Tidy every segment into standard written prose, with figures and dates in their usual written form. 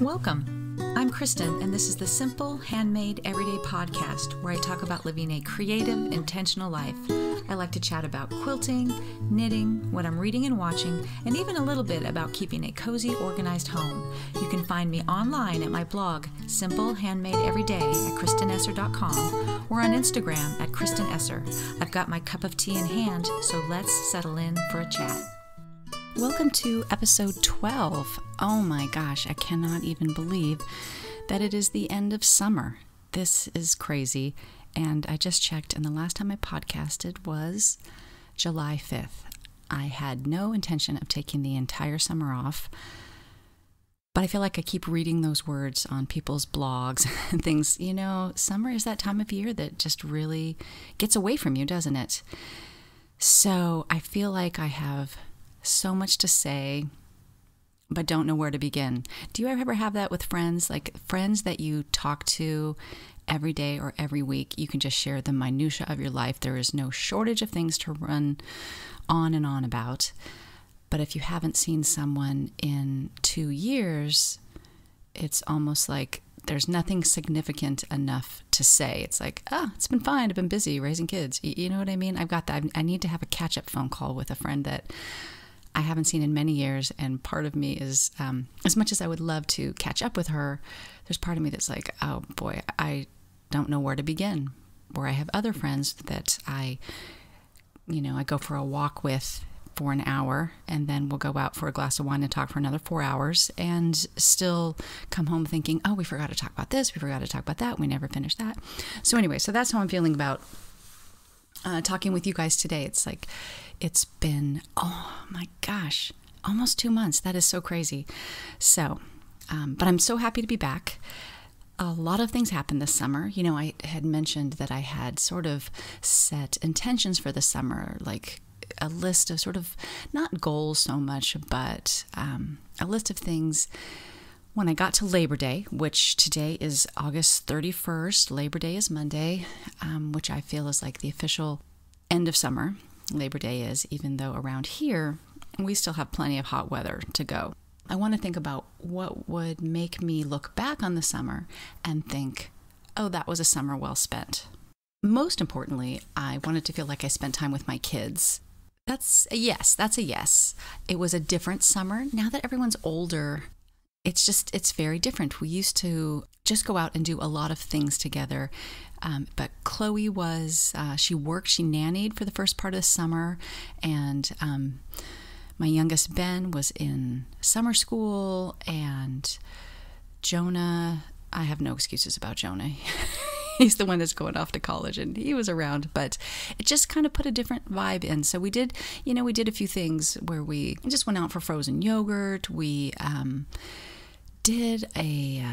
Welcome. I'm Kristen, and this is the Simple, Handmade, Everyday podcast where I talk about living a creative, intentional life. I like to chat about quilting, knitting, what I'm reading and watching, and even a little bit about keeping a cozy, organized home. You can find me online at my blog, Simple, Handmade, Everyday at kristenesser.com, or on Instagram at kristenesser. I've got my cup of tea in hand, so let's settle in for a chat. Welcome to episode 12. Oh my gosh, I cannot even believe that it is the end of summer. This is crazy, and I just checked, and the last time I podcasted was July 5th. I had no intention of taking the entire summer off, but I feel like I keep reading those words on people's blogs and things. You know, summer is that time of year that just really gets away from you, doesn't it? So I feel like I have so much to say, but don't know where to begin. Do you ever have that with friends? Like friends that you talk to every day or every week, you can just share the minutia of your life. There is no shortage of things to run on and on about. But if you haven't seen someone in 2 years, it's almost like there's nothing significant enough to say. It's like, it's been fine. I've been busy raising kids. You know what I mean? I've got that. I need to have a catch-up phone call with a friend that I haven't seen in many years, and part of me is, as much as I would love to catch up with her, there's part of me that's like, oh boy, I don't know where to begin. Where I have other friends that I go for a walk with for an hour, and then we'll go out for a glass of wine and talk for another 4 hours, and still come home thinking, oh, we forgot to talk about this, we forgot to talk about that, we never finished that. So anyway, so that's how I'm feeling about talking with you guys today. It's like, it's been, oh my gosh, almost 2 months. That is so crazy. So, but I'm so happy to be back. A lot of things happened this summer. You know, I had mentioned that I had sort of set intentions for the summer, like a list of sort of, not goals so much, but a list of things. When I got to Labor Day, which today is August 31st, Labor Day is Monday, which I feel is like the official end of summer. Labor Day is, even though around here, we still have plenty of hot weather to go. I want to think about what would make me look back on the summer and think, oh, that was a summer well spent. Most importantly, I wanted to feel like I spent time with my kids. That's a yes. It was a different summer. Now that everyone's older, it's very different. We used to just go out and do a lot of things together. But Chloe she nannied for the first part of the summer. And my youngest Ben was in summer school. And Jonah, I have no excuses about Jonah. He's the one that's going off to college, and he was around, but it just kind of put a different vibe in. So we did a few things where we just went out for frozen yogurt. We did a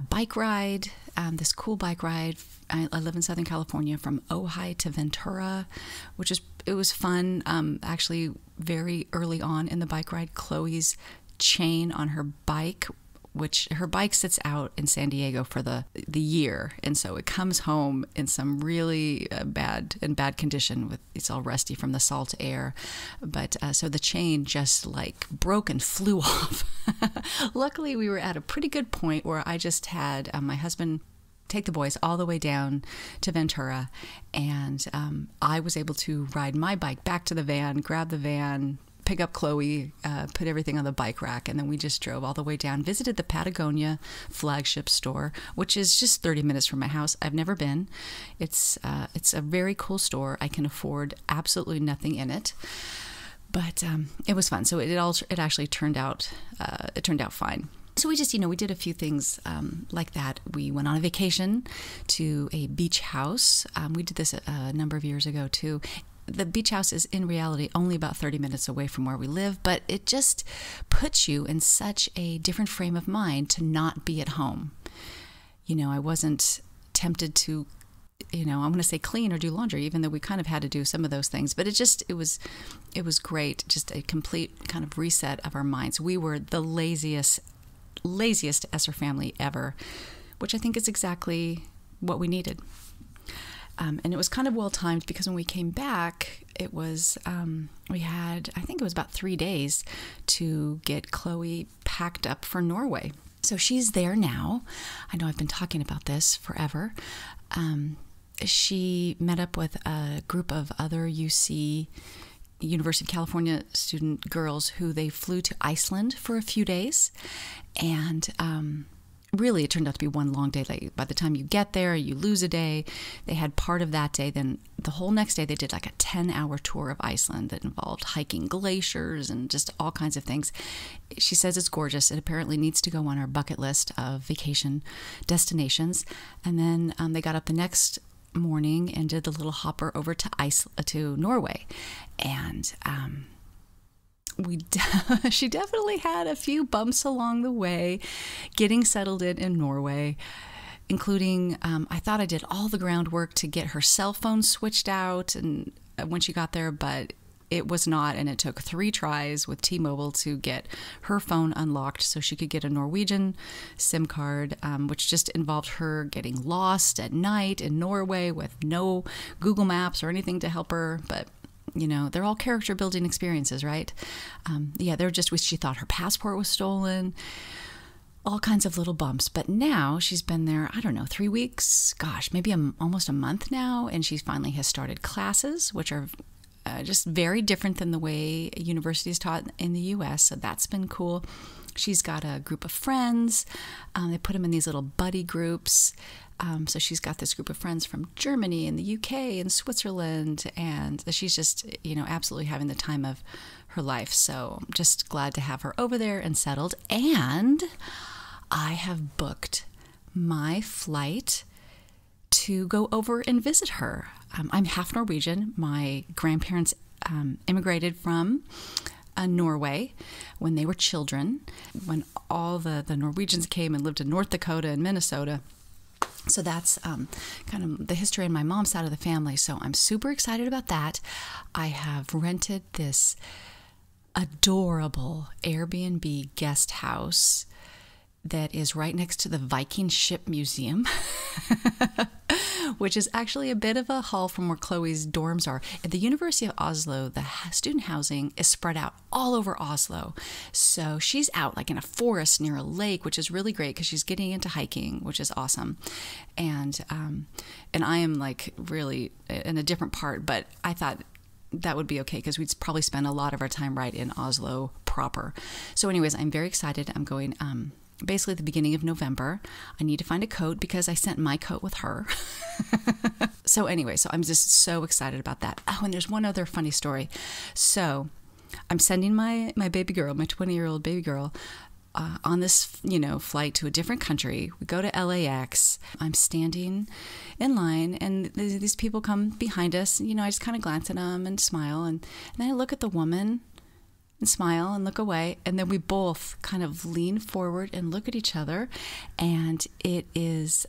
bike ride, this cool bike ride. I live in Southern California, from Ojai to Ventura, it was fun. Actually, very early on in the bike ride, Chloe's chain on her bike, which her bike sits out in San Diego for the year, and so it comes home in some really bad condition. It's all rusty from the salt air, but so the chain just like broke and flew off. Luckily, we were at a pretty good point where I just had my husband take the boys all the way down to Ventura, and I was able to ride my bike back to the van, grab the van, pick up Chloe, put everything on the bike rack, and then we just drove all the way down, visited the Patagonia flagship store, which is just 30 minutes from my house. I've never been. It's a very cool store. I can afford absolutely nothing in it, but it was fun. So it actually turned out fine. So we just, we did a few things like that. We went on a vacation to a beach house. We did this a number of years ago too. The beach house is in reality only about 30 minutes away from where we live, but it just puts you in such a different frame of mind to not be at home. I wasn't tempted to, I want to say clean or do laundry, even though we kind of had to do some of those things, but it was great. Just a complete kind of reset of our minds. We were the laziest Esser family ever, which I think is exactly what we needed. And it was kind of well timed, because when we came back, it was, we had, I think it was about 3 days to get Chloe packed up for Norway. So she's there now. I know I've been talking about this forever. She met up with a group of other UC, University of California student girls who they flew to Iceland for a few days. And really, it turned out to be one long day. Like, by the time you get there, you lose a day. They had part of that day. Then the whole next day, they did like a 10-hour tour of Iceland that involved hiking glaciers and just all kinds of things. She says it's gorgeous. It apparently needs to go on our bucket list of vacation destinations. And then they got up the next morning and did the little hopper over to Norway. And she definitely had a few bumps along the way getting settled in Norway, including I thought I did all the groundwork to get her cell phone switched out and when she got there, but it was not, and it took 3 tries with T-Mobile to get her phone unlocked so she could get a Norwegian SIM card, which just involved her getting lost at night in Norway with no Google Maps or anything to help her. But you know, they're all character building experiences, right? They're just, she thought her passport was stolen, all kinds of little bumps. But now she's been there, I don't know, 3 weeks, gosh, maybe almost a month now. And she finally has started classes, which are just very different than the way university is taught in the U.S. So that's been cool. She's got a group of friends. They put them in these little buddy groups. So she's got this group of friends from Germany and the UK and Switzerland, and she's just, absolutely having the time of her life. So I'm just glad to have her over there and settled. And I have booked my flight to go over and visit her. I'm half Norwegian. My grandparents immigrated from Norway when they were children, when all the Norwegians came and lived in North Dakota and Minnesota. So that's kind of the history in my mom's side of the family. So I'm super excited about that. I have rented this adorable Airbnb guest house that is right next to the Viking Ship Museum, which is actually a bit of a haul from where Chloe's dorms are. At the University of Oslo, the student housing is spread out all over Oslo. So she's out like in a forest near a lake, which is really great because she's getting into hiking, which is awesome. And I am like really in a different part, but I thought that would be okay because we'd probably spend a lot of our time right in Oslo proper. So anyways, I'm very excited. I'm going basically at the beginning of November. I need to find a coat because I sent my coat with her. So anyway, so I'm just so excited about that. Oh, and there's one other funny story. So I'm sending my baby girl, my 20-year-old baby girl, on this, flight to a different country. We go to LAX. I'm standing in line, and these people come behind us. I just kind of glance at them and smile, and then I look at the woman and smile and look away, and then we both kind of lean forward and look at each other, and it is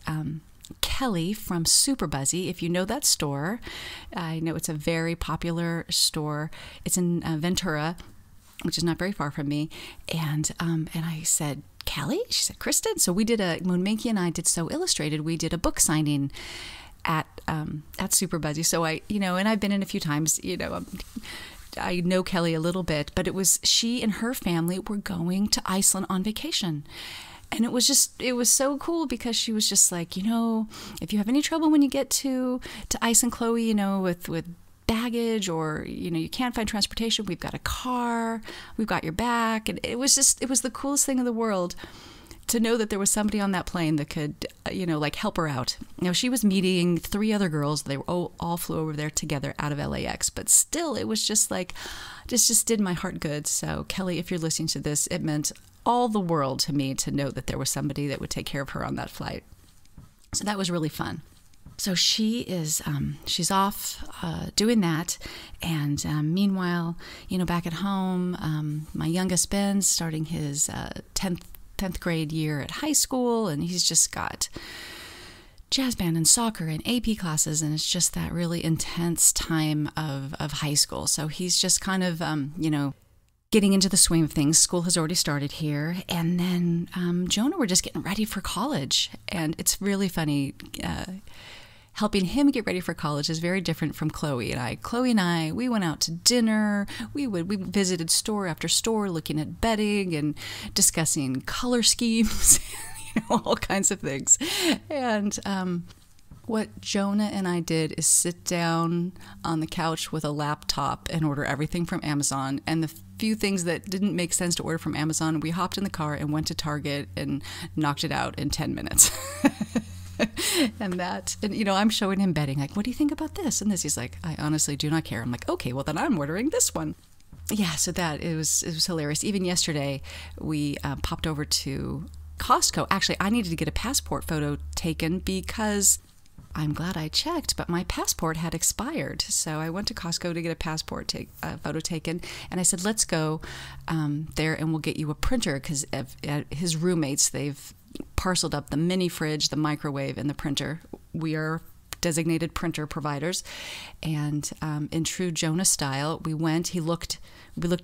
Kelly from Super Buzzy. If you know that store, I know it's a very popular store. It's in Ventura, which is not very far from me, and I said, Kelly? She said, Kristen. So we did when Minky and I did Sew Illustrated, we did a book signing at Super Buzzy. So and I've been in a few times, I know Kelly a little bit, but it was she and her family were going to Iceland on vacation. And it was so cool because she was just like, if you have any trouble when you get to Iceland, Chloe, with baggage or, you can't find transportation, we've got a car, we've got your back. And it was the coolest thing in the world to know that there was somebody on that plane that could, help her out. She was meeting 3 other girls. They were all flew over there together out of LAX, but still, it was just like, just did my heart good. So Kelly, if you're listening to this, it meant all the world to me to know that there was somebody that would take care of her on that flight. So that was really fun. So she's off doing that, and meanwhile, back at home, my youngest Ben's starting his 10th grade year at high school, and he's just got jazz band and soccer and AP classes, and it's just that really intense time of high school. So he's just kind of, getting into the swing of things. School has already started here, and then Jonah, we're just getting ready for college, and it's really funny helping him get ready for college is very different from Chloe and I. Chloe and I, we went out to dinner. We visited store after store looking at bedding and discussing color schemes, all kinds of things. And what Jonah and I did is sit down on the couch with a laptop and order everything from Amazon. And the few things that didn't make sense to order from Amazon, we hopped in the car and went to Target and knocked it out in 10 minutes. And I'm showing him bedding, like, what do you think about this and this? He's like, I honestly do not care. I'm like, okay, well then I'm ordering this one. Yeah, so it was hilarious. Even yesterday, we popped over to Costco. Actually, I needed to get a passport photo taken because I'm glad I checked, but my passport had expired. So I went to Costco to get a passport photo taken, and I said, let's go there and we'll get you a printer, because his roommates, they've parceled up the mini fridge, the microwave, and the printer. We are designated printer providers, and in true Jonah style, we looked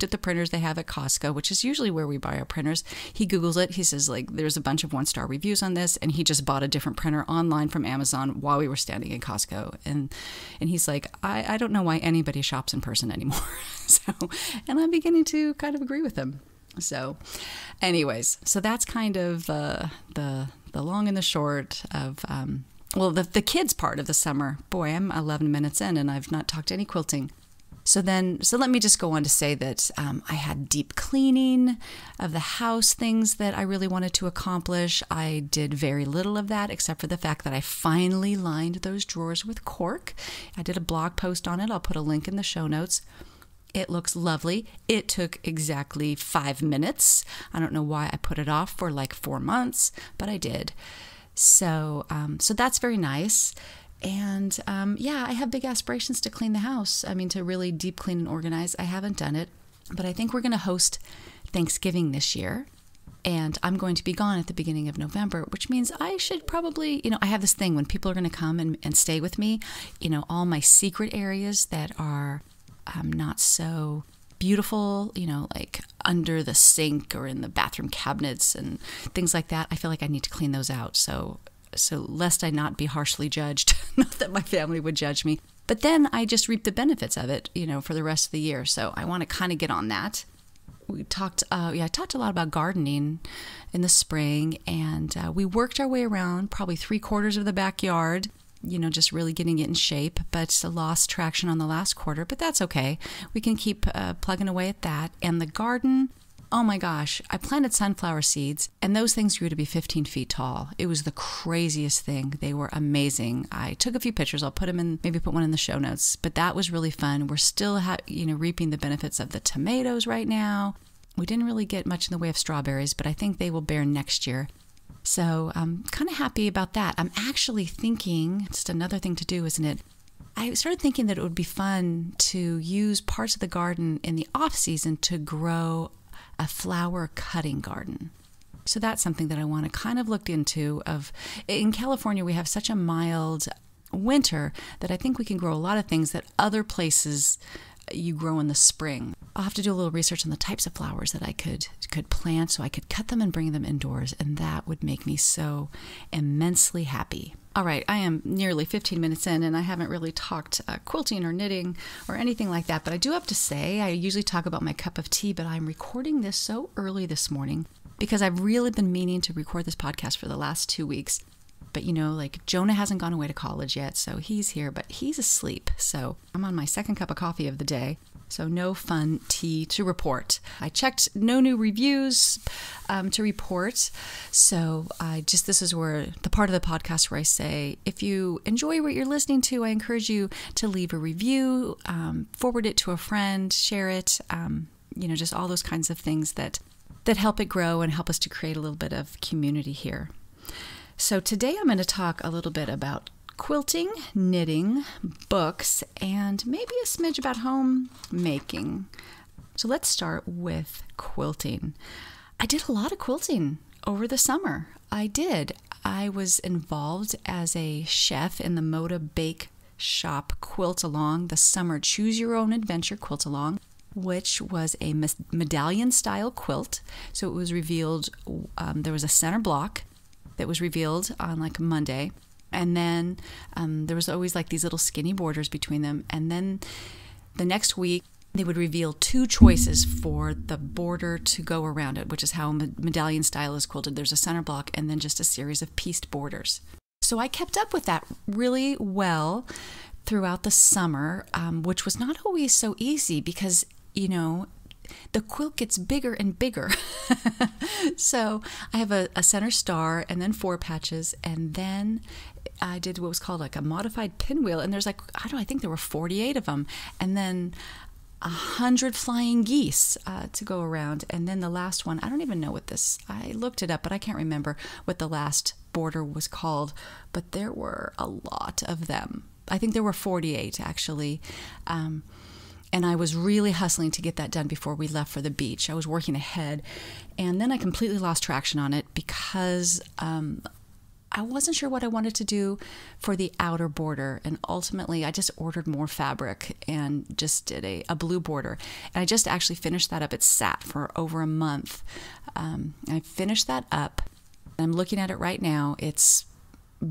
at the printers they have at Costco, which is usually where we buy our printers. He Googles it. He says, like, there's a bunch of 1-star reviews on this, and he just bought a different printer online from Amazon while we were standing in Costco. And he's like, I don't know why anybody shops in person anymore. And I'm beginning to kind of agree with him. So anyways, so that's kind of the long and the short of the kids part of the summer. Boy, I'm 11 minutes in and I've not talked any quilting. So let me just go on to say that I had deep cleaning of the house, things that I really wanted to accomplish. I did very little of that, except for the fact that I finally lined those drawers with cork. I did a blog post on it. I'll put a link in the show notes. It looks lovely. It took exactly 5 minutes. I don't know why I put it off for like 4 months, but I did. So that's very nice. And I have big aspirations to clean the house. I mean, to really deep clean and organize. I haven't done it, but I think we're going to host Thanksgiving this year. And I'm going to be gone at the beginning of November, which means I should probably, I have this thing when people are going to come and stay with me, all my secret areas that are not so beautiful, like under the sink or in the bathroom cabinets and things like that. I feel like I need to clean those out. So lest I not be harshly judged, not that my family would judge me, but then I just reap the benefits of it, for the rest of the year. So I want to kind of get on that. I talked a lot about gardening in the spring, and we worked our way around probably 3/4 of the backyard, just really getting it in shape, but lost traction on the last quarter, but that's okay. We can keep plugging away at that. And the garden, oh my gosh, I planted sunflower seeds, and those things grew to be 15 feet tall. It was the craziest thing. They were amazing. I took a few pictures. I'll put them in, maybe put one in the show notes, but that was really fun. We're still reaping the benefits of the tomatoes right now. We didn't really get much in the way of strawberries, but I think they will bear next year. So I'm kind of happy about that. I'm actually thinking, just another thing to do, isn't it? I started thinking that it would be fun to use parts of the garden in the off season to grow a flower cutting garden. So that's something that I want to kind of look into. In California, we have such a mild winter that I think we can grow a lot of things that other places you grow in the spring. I'll have to do a little research on the types of flowers that I could plant so I could cut them and bring them indoors, and that would make me so immensely happy. All right, I am nearly 15 minutes in, and I haven't really talked quilting or knitting or anything like that, but I do have to say, I usually talk about my cup of tea, but I'm recording this so early this morning because I've really been meaning to record this podcast for the last 2 weeks. But like Jonah hasn't gone away to college yet, so he's here, but he's asleep. So I'm on my second cup of coffee of the day. So no fun tea to report. I checked no new reviews to report. So this is where the part of the podcast where I say, if you enjoy what you're listening to, I encourage you to leave a review, forward it to a friend, share it, just all those kinds of things that help it grow and help us to create a little bit of community here. So today I'm going to talk a little bit about quilting, knitting, books, and maybe a smidge about homemaking. So let's start with quilting. I did a lot of quilting over the summer. I did. I was involved as a chef in the Moda Bake Shop Quilt Along, the summer Choose Your Own Adventure Quilt Along, which was a medallion style quilt. So it was revealed, there was a center block that was revealed on like Monday. And then there was always like these little skinny borders between them. And then the next week, they would reveal 2 choices for the border to go around it, which is how medallion style is quilted. There's a center block and then just a series of pieced borders. So I kept up with that really well throughout the summer, which was not always so easy because, you know, the quilt gets bigger and bigger. So I have a center star and then 4 patches, and then I did what was called like a modified pinwheel, and there's like, I think there were 48 of them, and then 100 flying geese to go around. And then the last one, I don't even know what this, I looked it up, but I can't remember what the last border was called, but there were a lot of them. I think there were 48 actually. And I was really hustling to get that done before we left for the beach. I was working ahead, and then I completely lost traction on it because I wasn't sure what I wanted to do for the outer border, and ultimately I just ordered more fabric and just did a blue border. And I just actually finished that up. It sat for over a month. I finished that up. I'm looking at it right now. It's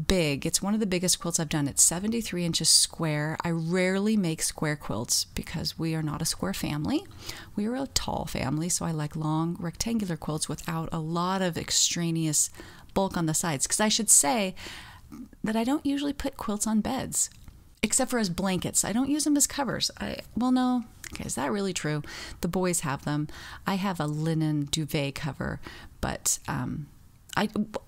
big. It's one of the biggest quilts I've done. It's 73 inches square. I rarely make square quilts because we are not a square family. We are a tall family, so I like long rectangular quilts without a lot of extraneous bulk on the sides. Because I should say that I don't usually put quilts on beds, except for as blankets. I don't use them as covers. Well, no. Okay, is that really true? The boys have them. I have a linen duvet cover, but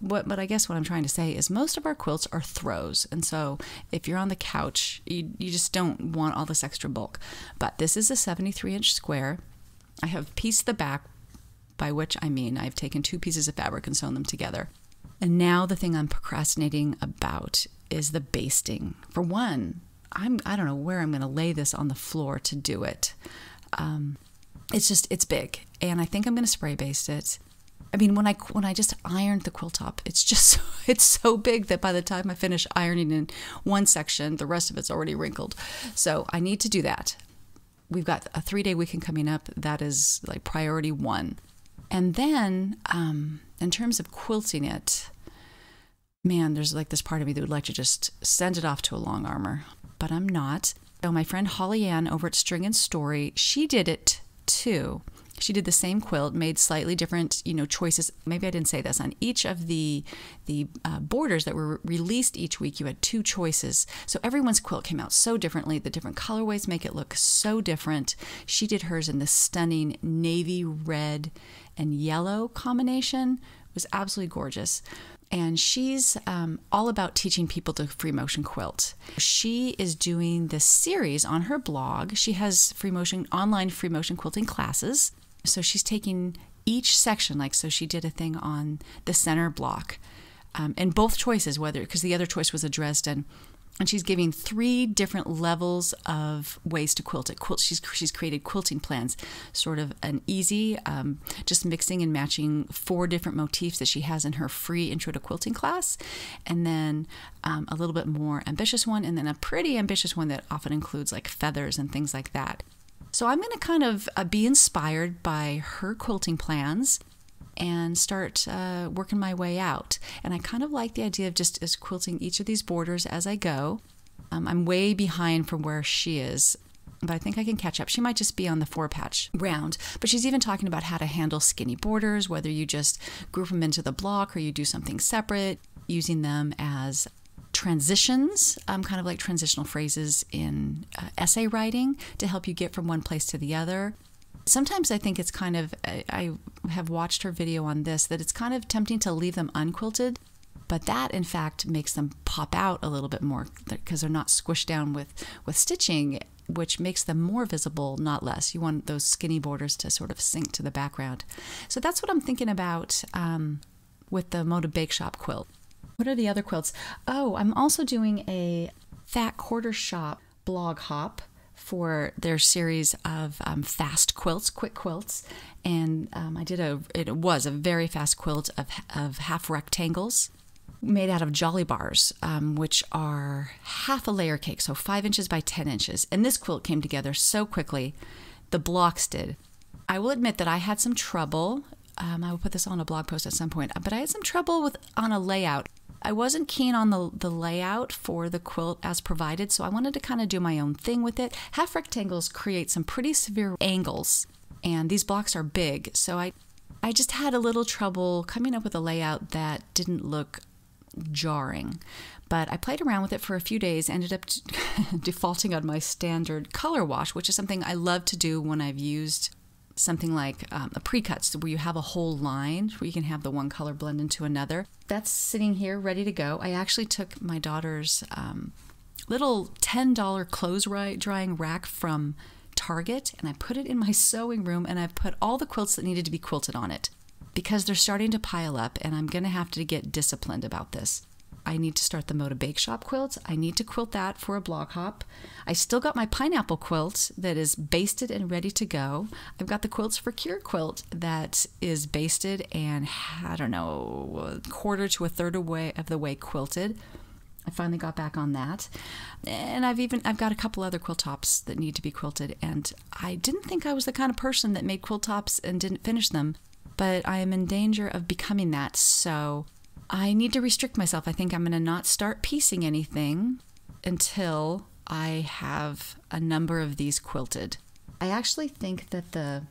but I guess what I'm trying to say is most of our quilts are throws, and so if you're on the couch, you just don't want all this extra bulk. But this is a 73-inch square. I have pieced the back, by which I mean I've taken 2 pieces of fabric and sewn them together. And now the thing I'm procrastinating about is the basting. For one, I don't know where I'm going to lay this on the floor to do it. It's big, and I think I'm going to spray baste it. I mean, when I just ironed the quilt top, it's so big that by the time I finish ironing in one section, the rest of it's already wrinkled. So I need to do that. We've got a 3-day weekend coming up. That is like priority 1. And then in terms of quilting it, man, there's like this part of me that would like to just send it off to a long armor, but I'm not. So my friend Holly Ann over at String and Story, she did it too. She did the same quilt, made slightly different, choices. Maybe I didn't say this. On each of the borders that were released each week, you had 2 choices. So everyone's quilt came out so differently. The different colorways make it look so different. She did hers in this stunning navy red and yellow combination. It was absolutely gorgeous. And she's all about teaching people to free motion quilt. She is doing this series on her blog. She has online free motion quilting classes. So she's taking each section, so she did a thing on the center block, and both choices, because the other choice was a Dresden, and she's giving 3 different levels of ways to quilt it. She's created quilting plans, sort of an easy, just mixing and matching 4 different motifs that she has in her free intro to quilting class, and then a little bit more ambitious one, and then a pretty ambitious one that often includes like feathers and things like that. So I'm going to kind of be inspired by her quilting plans and start working my way out. And I kind of like the idea of just as quilting each of these borders as I go. I'm way behind from where she is, but I think I can catch up. She might just be on the 4-patch round, but she's even talking about how to handle skinny borders, whether you just group them into the block or you do something separate, using them as transitions, kind of like transitional phrases in essay writing to help you get from one place to the other. Sometimes I think it's kind of, I have watched her video on this, that it's kind of tempting to leave them unquilted, but that in fact makes them pop out a little bit more because they're not squished down with stitching, which makes them more visible, not less. You want those skinny borders to sort of sink to the background. So that's what I'm thinking about with the Moda Bake Shop quilt. What are the other quilts? Oh, I'm also doing a Fat Quarter Shop blog hop for their series of fast quilts, quick quilts. And it was a very fast quilt of half rectangles made out of jolly bars, which are half a layer cake, so 5 inches by 10 inches. And this quilt came together so quickly, the blocks did. I will admit that I had some trouble. I will put this on a blog post at some point, but I had some trouble on a layout. I wasn't keen on the layout for the quilt as provided, so I wanted to kind of do my own thing with it. Half rectangles create some pretty severe angles, and these blocks are big, so I just had a little trouble coming up with a layout that didn't look jarring. But I played around with it for a few days, ended up defaulting on my standard color wash, which is something I love to do when I've used something like a pre-cut, where you have a whole line where you can have the one color blend into another. That's sitting here ready to go. I actually took my daughter's little $10 clothes drying rack from Target, and I put it in my sewing room, and I've put all the quilts that needed to be quilted on it because they're starting to pile up, and I'm going to have to get disciplined about this. I need to start the Moda Bake Shop quilt. I need to quilt that for a blog hop. I still got my pineapple quilt that is basted and ready to go. I've got the Quilts for Cure quilt that is basted and, I don't know, a quarter to a third of the way quilted. I finally got back on that. And I've got a couple other quilt tops that need to be quilted, and I didn't think I was the kind of person that made quilt tops and didn't finish them, but I am in danger of becoming that, so I need to restrict myself. I think I'm going to not start piecing anything until I have a number of these quilted. I actually think that the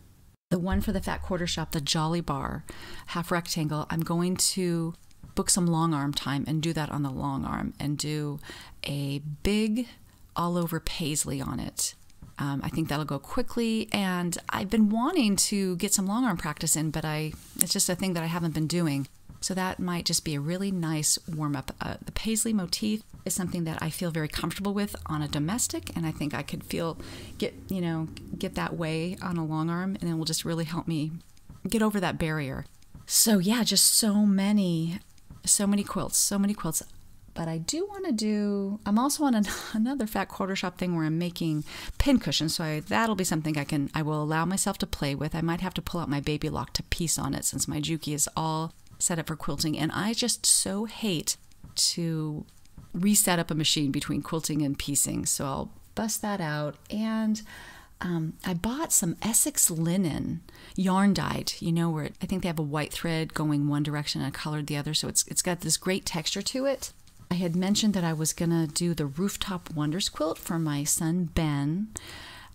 one for the Fat Quarter Shop, the Jolly Bar half rectangle, I'm going to book some long arm time and do that on the long arm and do a big all over paisley on it. I think that'll go quickly, and I've been wanting to get some long arm practice in, but it's just a thing that I haven't been doing. So that might just be a really nice warm-up. The paisley motif is something that I feel very comfortable with on a domestic, and I think I could get that way on a long arm, and it will just really help me get over that barrier. So yeah, just so many quilts. But I do want to I'm also on another Fat Quarter Shop thing where I'm making pin cushions, so that'll be something I will allow myself to play with. I might have to pull out my baby lock to piece on it since my Juki is all set up for quilting, and I just so hate to reset up a machine between quilting and piecing, so I'll bust that out. And I bought some Essex linen, yarn dyed, where I think they have a white thread going one direction and a colored the other, so it's got this great texture to it. I had mentioned that I was going to do the Rooftop Wonders quilt for my son Ben,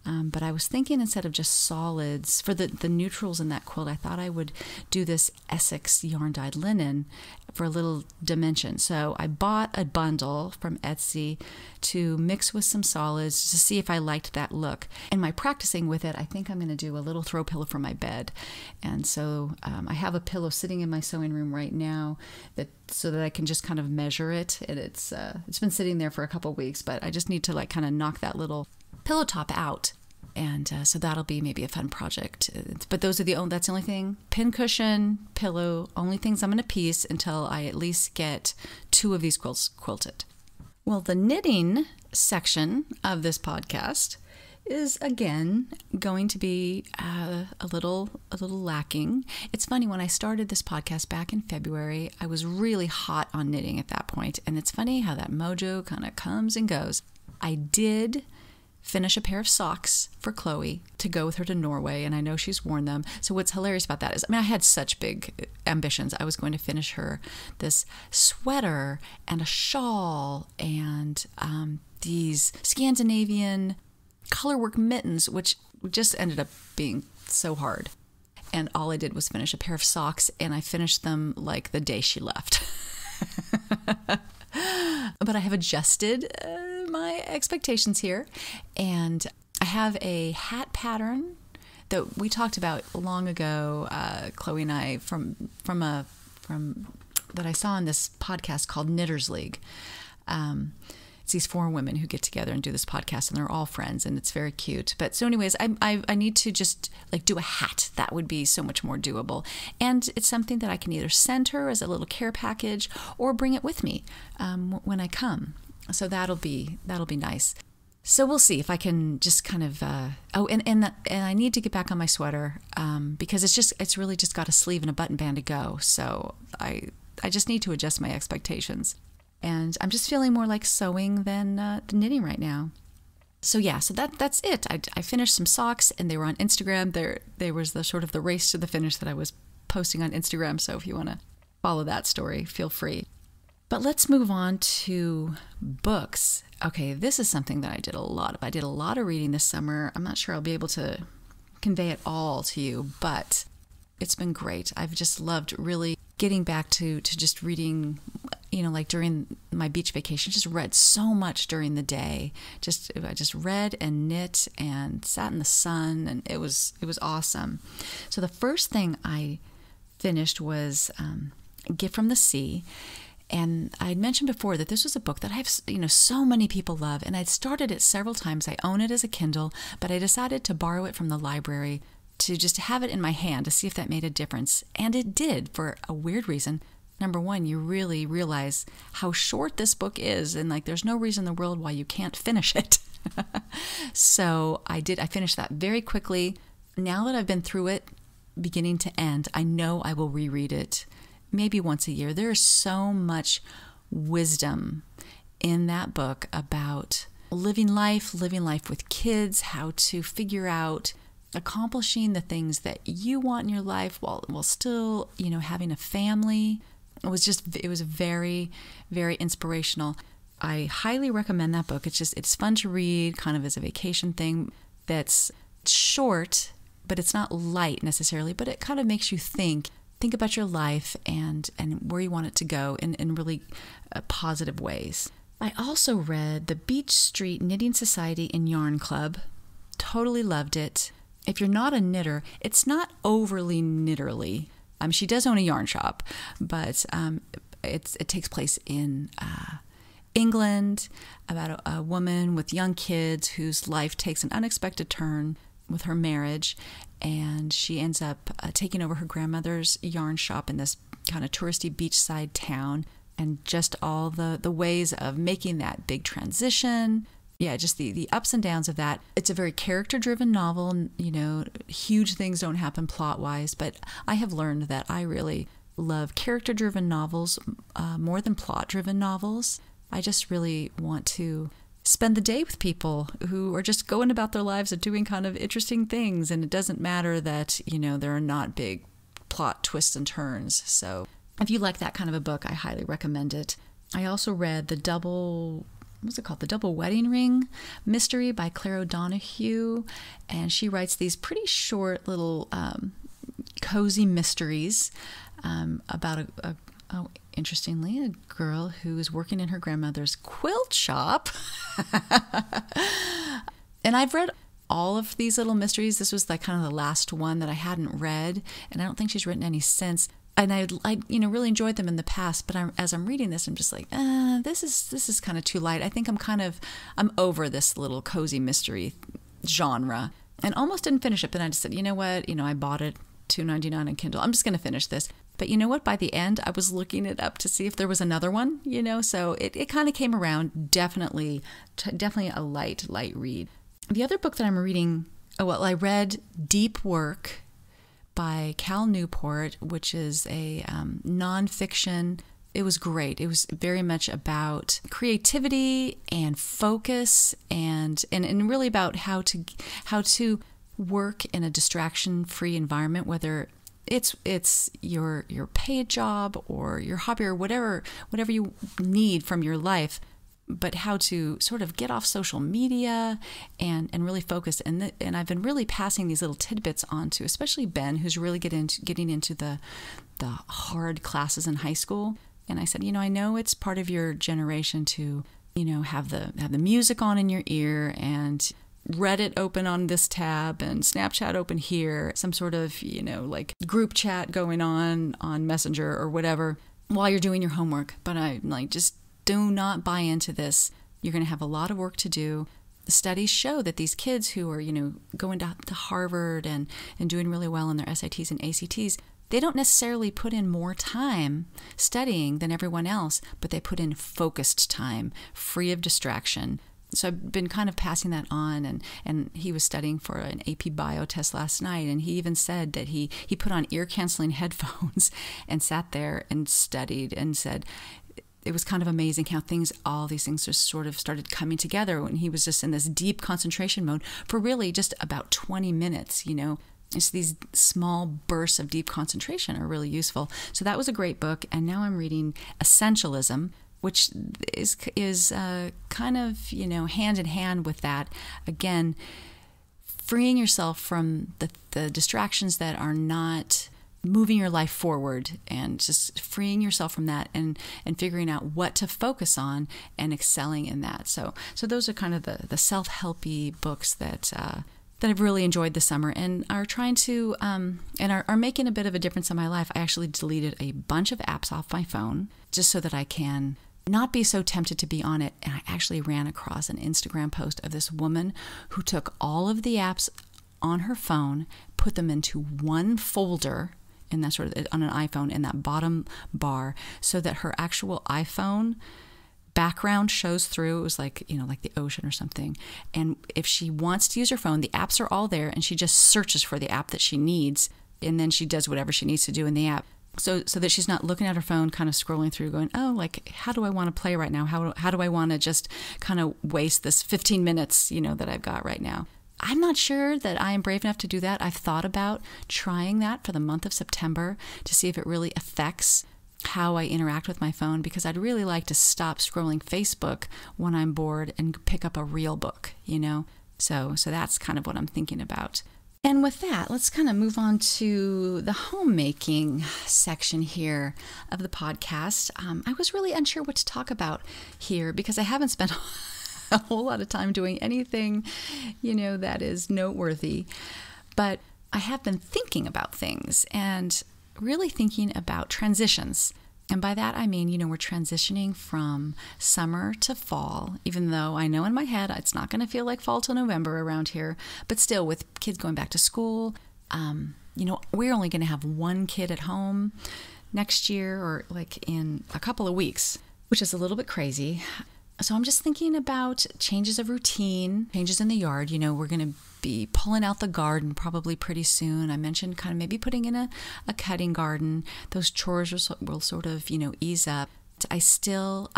but I was thinking instead of just solids, for the neutrals in that quilt, I thought I would do this Essex yarn dyed linen for a little dimension. So I bought a bundle from Etsy to mix with some solids to see if I liked that look. And my practicing with it, I think I'm going to do a little throw pillow for my bed. And so I have a pillow sitting in my sewing room right now so that I can just kind of measure it. And it's been sitting there for a couple weeks, but I just need to kind of knock that little pillow top out. And so that'll be maybe a fun project. But that's the only thing. Pin cushion, pillow, only things I'm going to piece until I at least get 2 of these quilts quilted. Well, the knitting section of this podcast is again going to be a little lacking. It's funny, when I started this podcast back in February, I was really hot on knitting at that point. And it's funny how that mojo kind of comes and goes. I did finish a pair of socks for Chloe to go with her to Norway, and I know she's worn them. So what's hilarious about that is, I had such big ambitions. I was going to finish her this sweater and a shawl and these Scandinavian colorwork mittens, which just ended up being so hard. And all I did was finish a pair of socks, and I finished them like the day she left. But I have adjusted my expectations here, and I have a hat pattern that we talked about long ago, Chloe and I, from that I saw on this podcast called Knitters League. It's these 4 women who get together and do this podcast, and they're all friends, and it's very cute. But so anyways, I need to just do a hat. That would be so much more doable. And it's something that I can either send her as a little care package or bring it with me when I come. So that'll be nice. So we'll see if I can just kind of, and I need to get back on my sweater because it's really just got a sleeve and a button band to go. So I just need to adjust my expectations. And I'm just feeling more like sewing than knitting right now. So yeah, so that's it. I finished some socks, and they were on Instagram. There was the sort of the race to the finish that I was posting on Instagram. So if you want to follow that story, feel free. But let's move on to books. Okay, this is something that I did a lot of. I did a lot of reading this summer. I'm not sure I'll be able to convey it all to you, but it's been great. I've just loved really getting back to just reading, like during my beach vacation, just read so much during the day. I just read and knit and sat in the sun, and it was awesome. So the first thing I finished was A Gift from the Sea. And I had mentioned before that this was a book that I have, so many people love, and I'd started it several times. I own it as a Kindle, but I decided to borrow it from the library to just have it in my hand to see if that made a difference. And it did, for a weird reason. Number one, you really realize how short this book is, and there's no reason in the world why you can't finish it. So I did. I finished that very quickly. Now that I've been through it, beginning to end, I know I will reread it maybe once a year. There is so much wisdom in that book about living life with kids, how to figure out accomplishing the things that you want in your life while still, having a family. It was very, very inspirational. I highly recommend that book. It's fun to read, kind of as a vacation thing. That's short, but it's not light necessarily, but it kind of makes you think about your life and where you want it to go in really positive ways. I also read The Beach Street Knitting Society and Yarn Club. Totally loved it. If you're not a knitter, it's not overly knitterly. She does own a yarn shop, but it takes place in England, about a woman with young kids whose life takes an unexpected turn with her marriage, and she ends up taking over her grandmother's yarn shop in this kind of touristy beachside town, and just all the ways of making that big transition. Yeah, just the ups and downs of that. It's a very character-driven novel. Huge things don't happen plot-wise, but I have learned that I really love character-driven novels more than plot-driven novels. I just really want to spend the day with people who are just going about their lives and doing kind of interesting things, and it doesn't matter that, there are not big plot twists and turns. So if you like that kind of a book, I highly recommend it. I also read The Double Wedding Ring Mystery by Claire O'Donoghue, and she writes these pretty short little cozy mysteries about interestingly, a girl who is working in her grandmother's quilt shop. And I've read all of these little mysteries. This was kind of the last one that I hadn't read, and I don't think she's written any since. And I really enjoyed them in the past, but as I'm reading this, I'm just like, this is kind of too light. I think I'm over this little cozy mystery genre, and almost didn't finish it. But I just said, you know what? I bought it $2.99 on Kindle. I'm just going to finish this. But you know what? By the end, I was looking it up to see if there was another one. So it kind of came around. Definitely a light read. The other book that I'm reading, I read Deep Work by Cal Newport, which is a nonfiction. It was great. It was very much about creativity and focus, and really about how to work in a distraction-free environment, whether it's your paid job or your hobby or whatever you need from your life, but how to sort of get off social media and really focus. And I've been really passing these little tidbits on to especially Ben, who's really getting into the hard classes in high school. And I said, I know it's part of your generation to, have the music on in your ear and Reddit open on this tab and Snapchat open here, some sort of, group chat going on Messenger or whatever while you're doing your homework. But I'm like, just do not buy into this. You're going to have a lot of work to do. The studies show that these kids who are, going to Harvard and doing really well in their SATs and ACTs, they don't necessarily put in more time studying than everyone else, but they put in focused time, free of distraction. So I've been kind of passing that on, and he was studying for an AP Bio test last night, and he even said that he put on ear-canceling headphones and sat there and studied, and said it was kind of amazing how all these things just sort of started coming together when he was just in this deep concentration mode for really just about 20 minutes, It's these small bursts of deep concentration are really useful. So that was a great book. And now I'm reading Essentialism, which is kind of, hand in hand with that. Again, freeing yourself from the distractions that are not moving your life forward, and just freeing yourself from that and figuring out what to focus on and excelling in that. So those are kind of the self-helpy books that I've really enjoyed this summer and are trying to, and are making a bit of a difference in my life. I actually deleted a bunch of apps off my phone just so that I can not be so tempted to be on it. And I actually ran across an Instagram post of this woman who took all of the apps on her phone, put them into one folder in that sort of, on an iPhone, in that bottom bar, so that her actual iPhone background shows through. It was like, like the ocean or something. And if she wants to use her phone, the apps are all there, and she just searches for the app that she needs, and then she does whatever she needs to do in the app. So that she's not looking at her phone, kind of scrolling through going, oh, like, how do I want to play right now? How do I want to just kind of waste this 15 minutes, that I've got right now? I'm not sure that I am brave enough to do that. I've thought about trying that for the month of September to see if it really affects how I interact with my phone, because I'd really like to stop scrolling Facebook when I'm bored and pick up a real book, So that's kind of what I'm thinking about. And with that, let's kind of move on to the homemaking section here of the podcast. I was really unsure what to talk about here because I haven't spent a whole lot of time doing anything, that is noteworthy. But I have been thinking about things and really thinking about transitions. And by that, I mean, we're transitioning from summer to fall, even though I know in my head it's not going to feel like fall till November around here. But still, with kids going back to school, we're only going to have one kid at home next year, or like in a couple of weeks, which is a little bit crazy. So I'm just thinking about changes of routine, changes in the yard. We're going to be pulling out the garden probably pretty soon. I mentioned kind of maybe putting in a cutting garden. Those chores will sort of, ease up. I still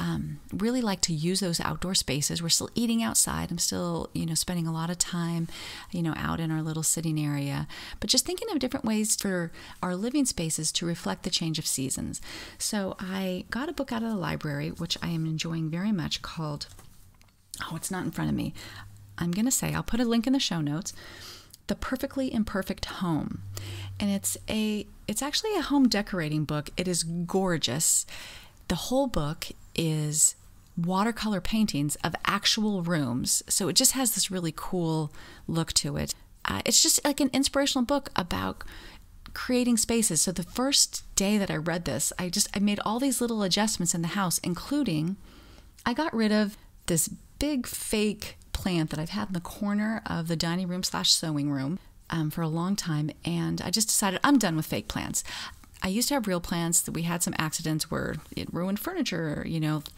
really like to use those outdoor spaces. We're still eating outside. I'm still, spending a lot of time, out in our little sitting area. But just thinking of different ways for our living spaces to reflect the change of seasons. So I got a book out of the library, which I am enjoying very much, called, it's not in front of me. I'm going to say, I'll put a link in the show notes, The Perfectly Imperfect Home. And it's actually a home decorating book. It is gorgeous. The whole book is watercolor paintings of actual rooms. So it just has this really cool look to it. It's just like an inspirational book about creating spaces. So the first day that I read this, I made all these little adjustments in the house, including I got rid of this big fake plant that I've had in the corner of the dining room / sewing room for a long time. And I just decided I'm done with fake plants. I used to have real plants that we had some accidents where it ruined furniture,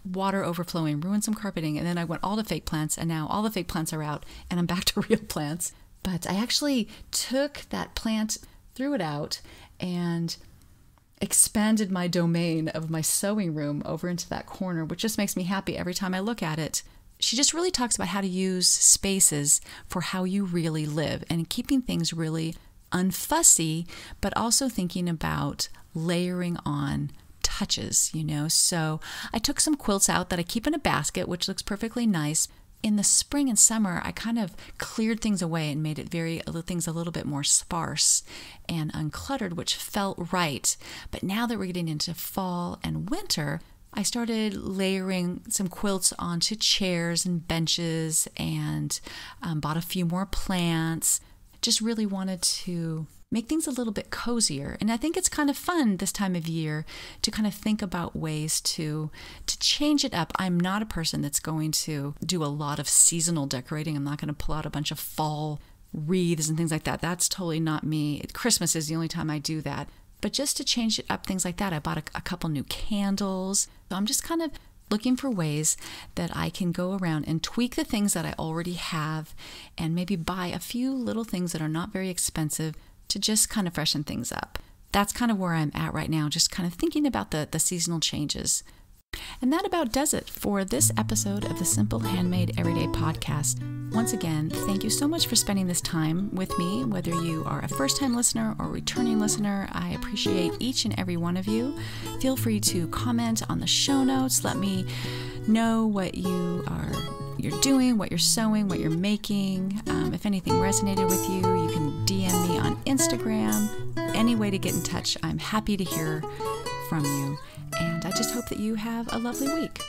water overflowing, ruined some carpeting. And then I went all to fake plants, and now all the fake plants are out and I'm back to real plants. But I actually took that plant, threw it out, and expanded my domain of my sewing room over into that corner, which just makes me happy every time I look at it. She just really talks about how to use spaces for how you really live and keeping things really unfussy, but also thinking about layering on touches, So I took some quilts out that I keep in a basket, which looks perfectly nice. In the spring and summer, I kind of cleared things away and made things a little bit more sparse and uncluttered, which felt right. But now that we're getting into fall and winter, I started layering some quilts onto chairs and benches and bought a few more plants. Just really wanted to make things a little bit cozier. And I think it's kind of fun this time of year to kind of think about ways to change it up. I'm not a person that's going to do a lot of seasonal decorating. I'm not going to pull out a bunch of fall wreaths and things like that. That's totally not me. Christmas is the only time I do that. But just to change it up, things like that, I bought a couple new candles. So I'm just kind of looking for ways that I can go around and tweak the things that I already have and maybe buy a few little things that are not very expensive to just kind of freshen things up. That's kind of where I'm at right now, just kind of thinking about the seasonal changes. And that about does it for this episode of the Simple Handmade Everyday Podcast. Once again, thank you so much for spending this time with me, whether you are a first-time listener or returning listener. I appreciate each and every one of you. Feel free to comment on the show notes. Let me know what you're doing, what you're sewing, what you're making. If anything resonated with you, you can DM me on Instagram. Any way to get in touch, I'm happy to hear from you. And I just hope that you have a lovely week.